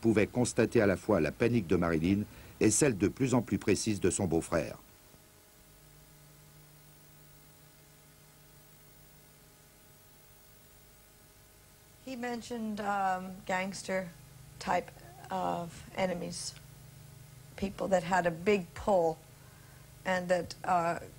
pouvait constater à la fois la panique de Marilyn et celle de plus en plus précise de son beau-frère. He mentioned gangster type of enemies, people that had a big pull and that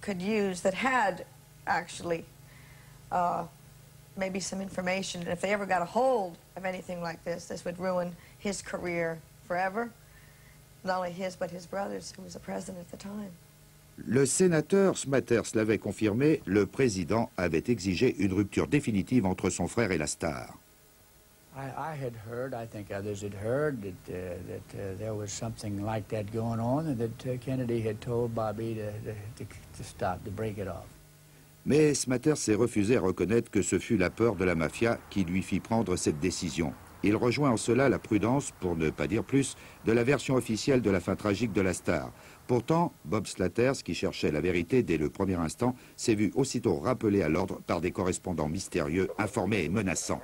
could use, that had actually maybe some information. And if they ever got a hold of anything like this would ruin his career forever. Not only his, but his brother's, who was the president at the time. Le sénateur Smathers l'avait confirmé, le président avait exigé une rupture définitive entre son frère et la star. I had heard, I think others had heard, that there was something like that going on, and that Kennedy had told Bobby to stop, to break it off. Mais Smathers s'est refusé à reconnaître que ce fut la peur de la mafia qui lui fit prendre cette décision. Il rejoint en cela la prudence, pour ne pas dire plus, de la version officielle de la fin tragique de la star. Pourtant, Bob Slatters, qui cherchait la vérité dès le premier instant, s'est vu aussitôt rappelé à l'ordre par des correspondants mystérieux, informés et menaçants.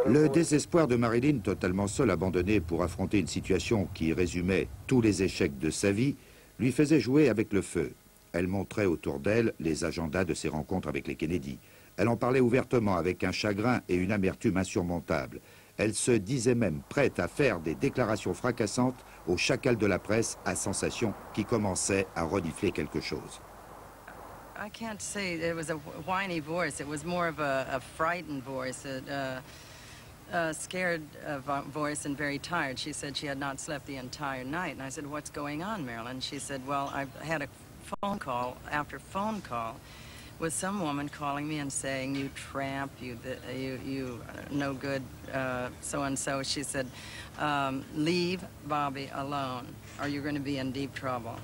Le désespoir de Marilyn, totalement seule, abandonnée pour affronter une situation qui résumait tous les échecs de sa vie, lui faisait jouer avec le feu. Elle montrait autour d'elle les agendas de ses rencontres avec les Kennedy. Elle en parlait ouvertement avec un chagrin et une amertume insurmontables. Elle se disait même prête à faire des déclarations fracassantes au chacal de la presse à sensation qui commençait à renifler quelque chose. I can't say it was a whiny voice. It was more of a frightened voice, a scared voice and very tired. She said she had not slept the entire night. And I said, "What's going on, Marilyn?" She said, "Well, I've had a phone call after phone call with some woman calling me and saying, 'You tramp, you no good, so-and-so.'" She said, "Leave Bobby alone, or you're going to be in deep trouble."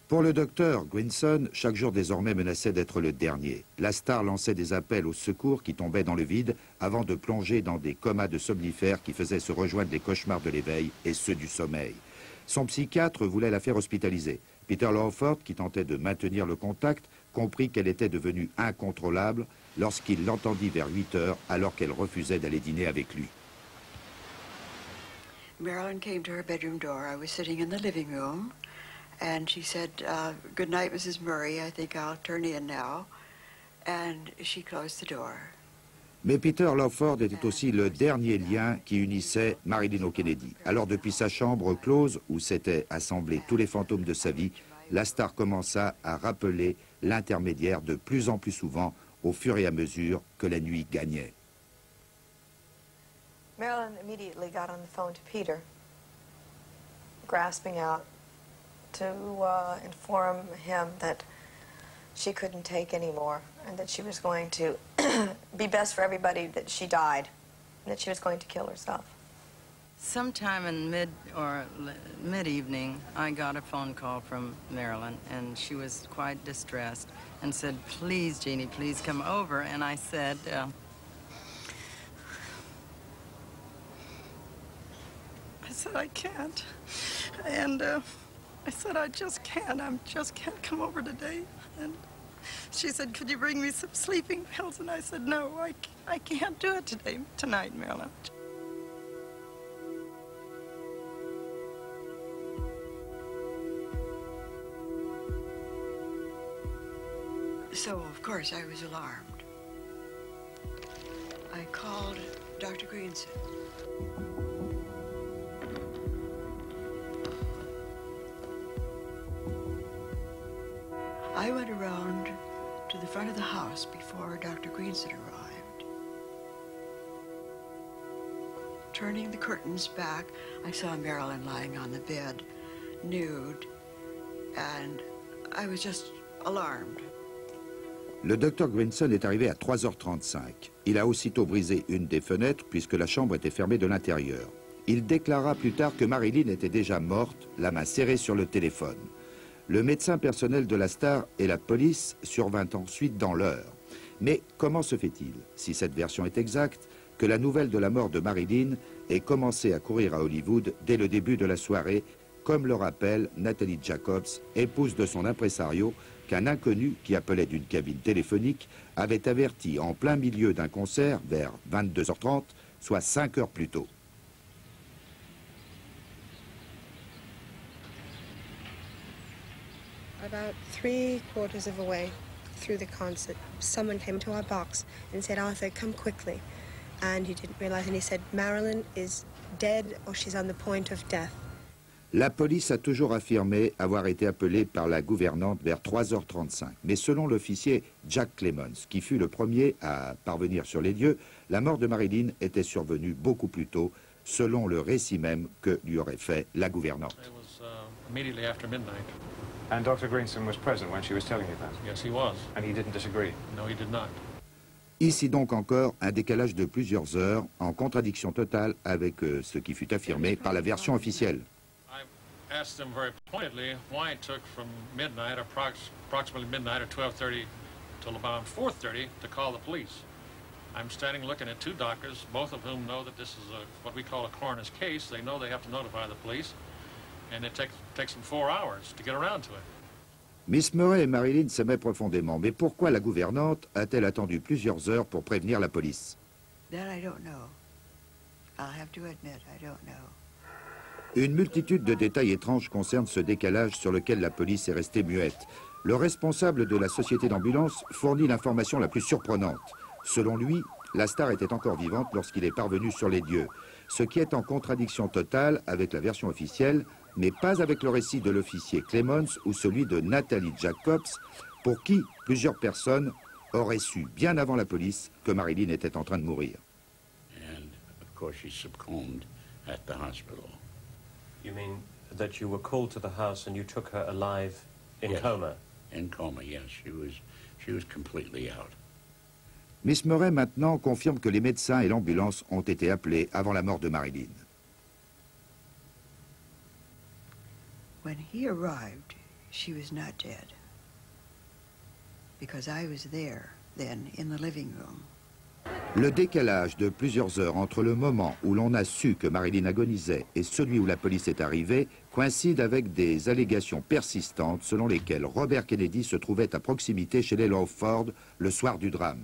Pour le docteur Grinson, chaque jour désormais menaçait d'être le dernier. La star lançait des appels au secours qui tombaient dans le vide avant de plonger dans des comas de somnifères qui faisaient se rejoindre les cauchemars de l'éveil et ceux du sommeil. Son psychiatre voulait la faire hospitaliser. Peter Lawford, qui tentait de maintenir le contact, comprit qu'elle était devenue incontrôlable lorsqu'il l'entendit vers 8 heures alors qu'elle refusait d'aller dîner avec lui. Marilyn came to her bedroom door. I was sitting in the living room. And she said, "Good night, Mrs. Murray. I think I'll turn in now." And she closed the door. Mais Peter Lawford était aussi le dernier lien qui unissait Marilyn au Kennedy. Alors depuis sa chambre close, où s'étaient assemblés tous les fantômes de sa vie, la star commença à rappeler l'intermédiaire de plus en plus souvent au fur et à mesure que la nuit gagnait. Marilyn immediately got on the phone to Peter, grasping out to inform him that she couldn't take any more and that she was going to be best for everybody that she died and that she was going to kill herself. Sometime in mid-evening, I got a phone call from Marilyn, and she was quite distressed and said, "Please, Jeannie, please come over." And I said, "I can't." And I said, "I just can't. I just can't come over today." And she said, "Could you bring me some sleeping pills?" And I said, "No, I can't do it tonight, Marilyn." So, of course, I was alarmed. I called Dr. Greenson. I went around to the front of the house before Dr. Greenson arrived. Turning the curtains back, I saw Marilyn lying on the bed, nude, and I was just alarmed. Le docteur Grinson est arrivé à 3h35. Il a aussitôt brisé une des fenêtres puisque la chambre était fermée de l'intérieur. Il déclara plus tard que Marilyn était déjà morte, la main serrée sur le téléphone. Le médecin personnel de la star et la police survinrent ensuite dans l'heure. Mais comment se fait-il, si cette version est exacte, que la nouvelle de la mort de Marilyn ait commencé à courir à Hollywood dès le début de la soirée, comme le rappelle Natalie Jacobs, épouse de son impresario, qu'un inconnu qui appelait d'une cabine téléphonique avait averti en plein milieu d'un concert vers 22h30, soit 5 heures plus tôt. About 3/4 of a way through the concert, someone came to our box and said, "Arthur, come quickly." And he didn't realize, and he said, "Marilyn is dead or she's on the point of death." La police a toujours affirmé avoir été appelée par la gouvernante vers 3h35. Mais selon l'officier Jack Clemons, qui fut le premier à parvenir sur les lieux, la mort de Marilyn était survenue beaucoup plus tôt, selon le récit même que lui aurait fait la gouvernante. It was immediately after midnight. And Dr. Greenson was present when she was telling you that? Yes, he was. And he didn't disagree? No, he did not. Ici donc encore un décalage de plusieurs heures, en contradiction totale avec ce qui fut affirmé par la version officielle. I asked them very pointedly why it took from midnight, approximately midnight or 12:30 till about 4:30 to call the police. I'm standing looking at two doctors, both of whom know that this is what we call a coroner's case. They know they have to notify the police, and it takes them 4 hours to get around to it. Miss Murray et Marilyn s'aimaient profondément, mais pourquoi la gouvernante a-t-elle attendu plusieurs heures pour prévenir la police? That I don't know. I'll have to admit, I don't know. Une multitude de détails étranges concernent ce décalage sur lequel la police est restée muette. Le responsable de la société d'ambulance fournit l'information la plus surprenante. Selon lui, la star était encore vivante lorsqu'il est parvenu sur les lieux, ce qui est en contradiction totale avec la version officielle, mais pas avec le récit de l'officier Clemons ou celui de Natalie Jacobs, pour qui plusieurs personnes auraient su, bien avant la police, que Marilyn était en train de mourir. And of course she succumbed at the hospital. You mean that you were called to the house and you took her alive in Yes. coma? In coma, yes. She was completely out. Miss Murray maintenant confirme que les médecins et l'ambulance ont été appelés avant la mort de Marilyn. When he arrived, she was not dead. Because I was there then in the living room. Le décalage de plusieurs heures entre le moment où l'on a su que Marilyn agonisait et celui où la police est arrivée coïncide avec des allégations persistantes selon lesquelles Robert Kennedy se trouvait à proximité chez les Lawford le soir du drame.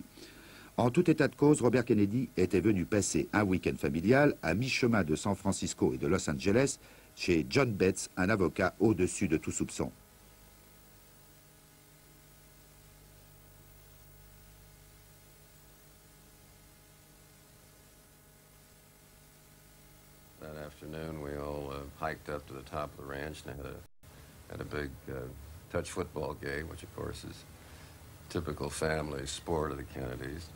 En tout état de cause, Robert Kennedy était venu passer un week-end familial à mi-chemin de San Francisco et de Los Angeles chez John Betts, un avocat au-dessus de tout soupçon. That afternoon, we all hiked up to the top of the ranch and had a big touch football game, which of course is typical family sport of the Kennedys.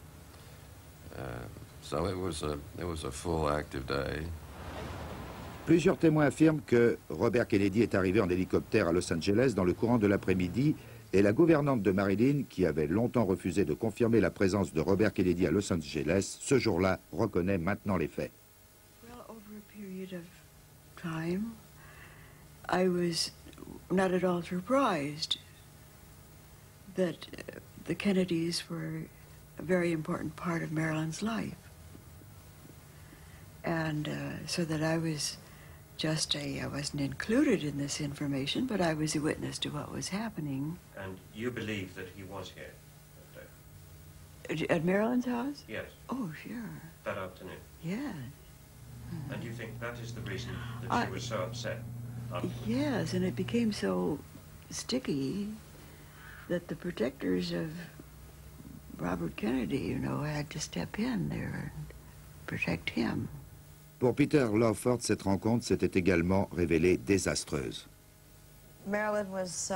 So it was a full active day. Plusieurs témoins affirment que Robert Kennedy est arrivé en hélicoptère à Los Angeles dans le courant de l'après-midi et la gouvernante de Marilyn, qui avait longtemps refusé de confirmer la présence de Robert Kennedy à Los Angeles, ce jour-là reconnaît maintenant les faits. Well, over a period of time, I was not at all surprised that the Kennedys were a very important part of Marilyn's life. And so that I was I wasn't included in this information, but I was a witness to what was happening. And you believe that he was here that day? At Marilyn's house? Yes. Oh, sure. That afternoon? Yes. And you think that is the reason that she was so upset? Yes, and it became so sticky that the protectors of Robert Kennedy, had to step in there and protect him. Pour Peter Lawford, cette rencontre s'était également révélée désastreuse. Marilyn was,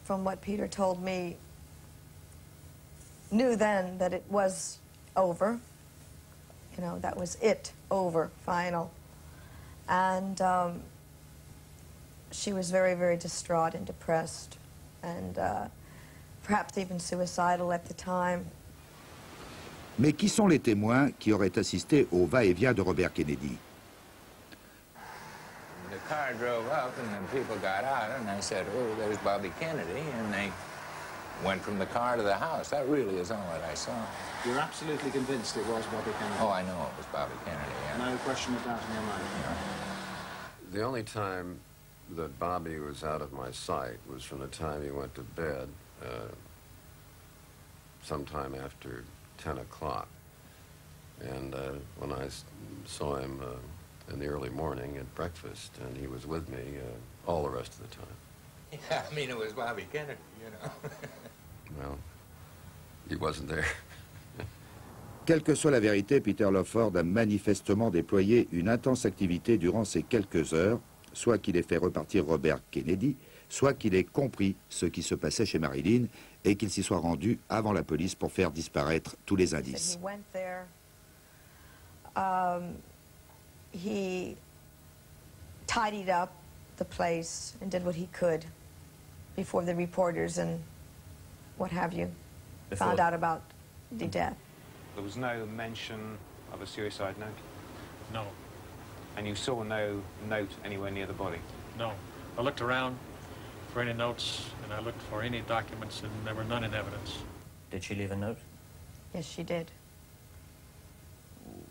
from what Peter told me, knew then that it was over. That was it, over, final. And she was very, very distraught and depressed, and perhaps even suicidal at the time. Mais qui sont les témoins qui auraient assisté au va-et-vient de Robert Kennedy? The car drove up and then people got out and they said, "Oh, there's Bobby Kennedy," and they went from the car to the house. That really is all that I saw. You're absolutely convinced it was Bobby Kennedy? Oh, I know it was Bobby Kennedy. Yeah. No question of doubt in your mind? The only time that Bobby was out of my sight was from the time he went to bed, sometime after 10 o'clock. And when I saw him in the early morning at breakfast, and he was with me all the rest of the time. Yeah, I mean, it was Bobby Kennedy, you know. Well, he wasn't there. Quelle que soit la vérité, Peter Lawford a manifestement déployé une intense activité durant ces quelques heures, soit qu'il ait fait repartir Robert Kennedy, soit qu'il ait compris ce qui se passait chez Marilyn et qu'il s'y soit rendu avant la police pour faire disparaître tous les indices. He went there. He tidied up the place and did what he could before the reporters and what have you found out about the death. There was no mention of a suicide note? No. And you saw no note anywhere near the body? No. I looked around for any notes, and I looked for any documents, and there were none in evidence. Did she leave a note? Yes, she did.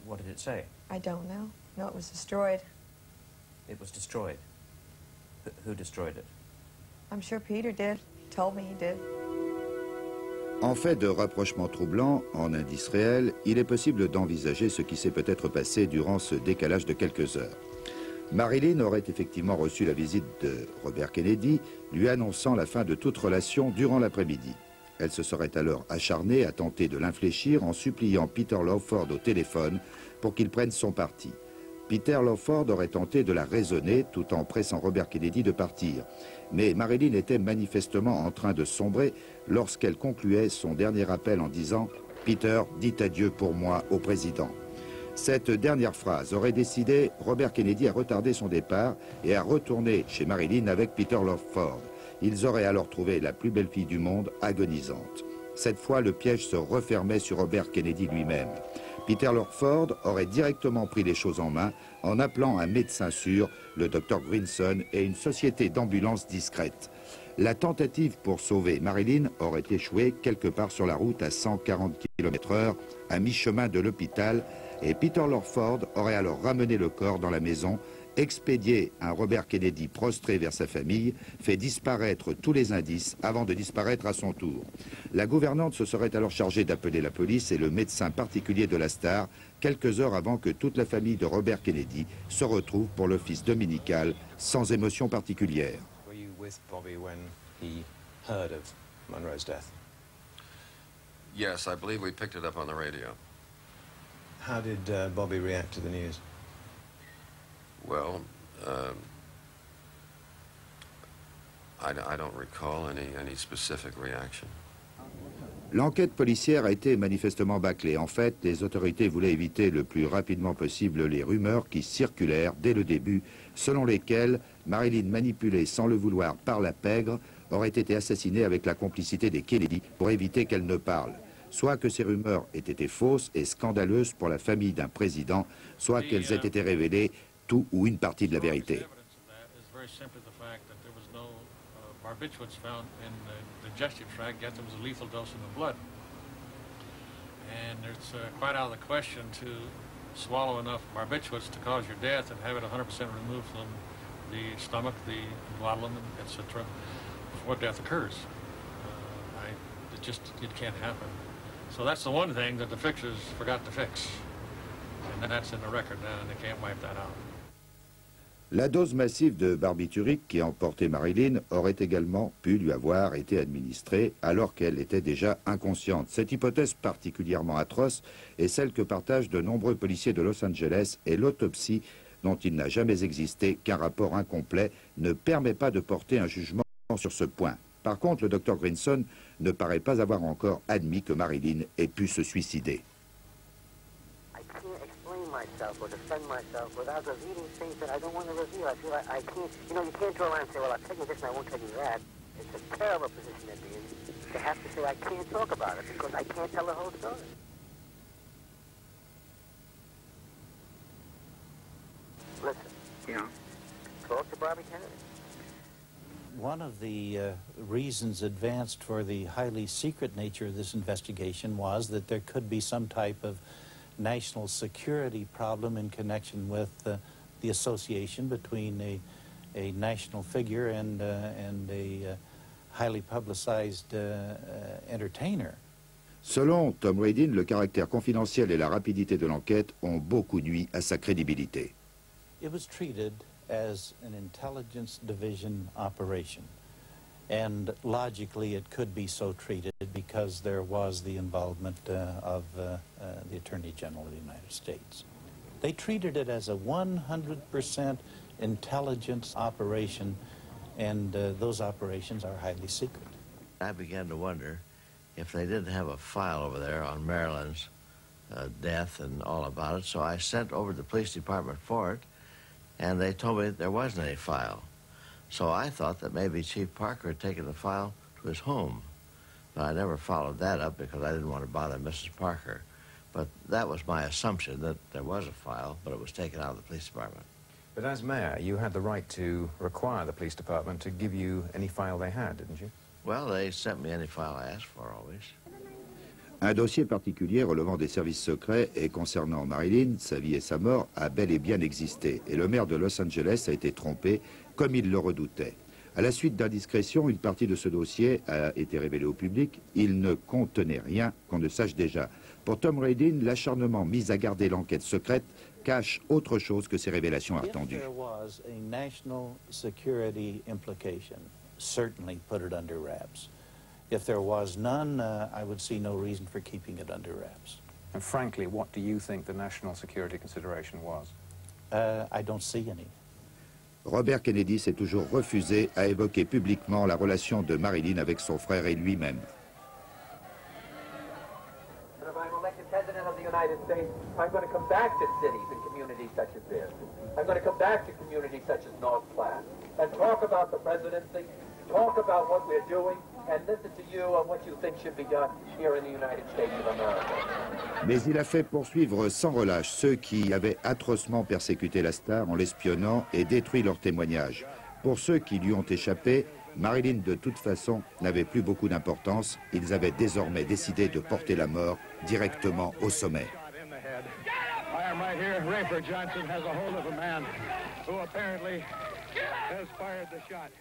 What did it say? I don't know. No, it was destroyed. It was destroyed. Who destroyed it? I'm sure Peter did. He told me he did. En fait de rapprochement troublant, en indice réel, il est possible d'envisager ce qui s'est peut-être passé durant ce décalage de quelques heures. Marilyn aurait effectivement reçu la visite de Robert Kennedy, lui annonçant la fin de toute relation durant l'après-midi. Elle se serait alors acharnée à tenter de l'infléchir en suppliant Peter Lawford au téléphone pour qu'il prenne son parti. Peter Lawford aurait tenté de la raisonner tout en pressant Robert Kennedy de partir. Mais Marilyn était manifestement en train de sombrer lorsqu'elle concluait son dernier appel en disant « Peter, dites adieu pour moi au président ». Cette dernière phrase aurait décidé Robert Kennedy à retarder son départ et à retourner chez Marilyn avec Peter Lawford. Ils auraient alors trouvé la plus belle fille du monde agonisante. Cette fois, le piège se refermait sur Robert Kennedy lui-même. Peter Lawford aurait directement pris les choses en main en appelant un médecin sûr, le Dr Grinson, et une société d'ambulance discrète. La tentative pour sauver Marilyn aurait échoué quelque part sur la route à 140 km/h, à mi-chemin de l'hôpital, et Peter Lawford aurait alors ramené le corps dans la maison, expédié un Robert Kennedy prostré vers sa famille, fait disparaître tous les indices avant de disparaître à son tour. La gouvernante se serait alors chargée d'appeler la police et le médecin particulier de la star quelques heures avant que toute la famille de Robert Kennedy se retrouve pour l'office dominical sans émotion particulière. Were you with Bobby when he heard of Monroe's death? Yes, I believe we picked it up on the radio. How did Bobby react to the news? Well, I don't recall any specific reaction. L'enquête policière a été manifestement bâclée. En fait, les autorités voulaient éviter le plus rapidement possible les rumeurs qui circulèrent dès le début, selon lesquelles Marilyn, manipulée sans le vouloir par la pègre, aurait été assassinée avec la complicité des Kennedy pour éviter qu'elle ne parle. Soit que ces rumeurs aient été fausses et scandaleuses pour la famille d'un président, soit qu'elles aient été révélées tout ou une partie de la vérité. Barbiturates found in the digestive tract get them as a lethal dose in the blood. And it's quite out of the question to swallow enough barbiturates to cause your death and have it 100% removed from the stomach, the duodenum, etc. before death occurs. It can't happen. So that's the one thing that the fixers forgot to fix. And that's in the record now, and they can't wipe that out. La dose massive de barbiturique qui emportait Marilyn aurait également pu lui avoir été administrée alors qu'elle était déjà inconsciente. Cette hypothèse particulièrement atroce est celle que partagent de nombreux policiers de Los Angeles et l'autopsie, dont il n'a jamais existé qu'un rapport incomplet, ne permet pas de porter un jugement sur ce point. Par contre, le Dr Grinson ne paraît pas avoir encore admis que Marilyn ait pu se suicider. Myself or defend myself without revealing things that I don't want to reveal. I feel I can't, you know, you can't draw a line and say, well, I'll tell you this and I won't tell you that. It's a terrible position to be in, to have to say I can't talk about it because I can't tell the whole story. Listen. Yeah. Talk to Bobby Kennedy. One of the reasons advanced for the highly secret nature of this investigation was that there could be some type of national security problem in connection with the association between a national figure and a highly publicized entertainer. Selon Tom Radin, le caractère confidentiel et la rapidité de l'enquête ont beaucoup nui à sa crédibilité. It was treated as an intelligence division operation, and logically it could be so treated because there was the involvement of the Attorney General of the United States. They treated it as a 100% intelligence operation, and those operations are highly secret. I began to wonder if they didn't have a file over there on Marilyn's death and all about it, so I sent over to the police department for it, and they told me that there wasn't any file. So I thought that maybe Chief Parker had taken the file to his home, but I never followed that up because I didn't want to bother Mrs. Parker. But that was my assumption, that there was a file, but it was taken out of the police department. But as mayor, you had the right to require the police department to give you any file they had, didn't you? Well, they sent me any file I asked for, always. Un dossier particulier relevant des services secrets et concernant Marilyn, sa vie et sa mort, a bel et bien existé. Et le maire de Los Angeles a été trompé, comme il le redoutait. À la suite d'indiscrétions, une partie de ce dossier a été révélée au public. Il ne contenait rien qu'on ne sache déjà. Pour Tom Radin, l'acharnement mis à garder l'enquête secrète cache autre chose que ces révélations attendues. If there was a national security implication, certainly put it under wraps. If there was none, I would see no reason for keeping it under wraps. And frankly, what do you think the national security consideration was? I don't see any. Robert Kennedy s'est toujours refusé à évoquer publiquement la relation de Marilyn avec son frère et lui-même. If I'm elected President of the United States, I'm going to come back to cities and communities such as this. I'm going to come back to communities such as North Platte and talk about the presidency, talk about what we're doing, and listen to you on what you think should be done here in the United States of America. Mais il a fait poursuivre sans relâche ceux qui avaient atrocement persécuté la star en l'espionnant et détruit leurs témoignages. Pour ceux qui lui ont échappé, Marilyn de toute façon n'avait plus beaucoup d'importance. Ils avaient désormais décidé de porter la mort directement au sommet. I am right here. Rayford Johnson has a hold of a man who apparently has fired the shot.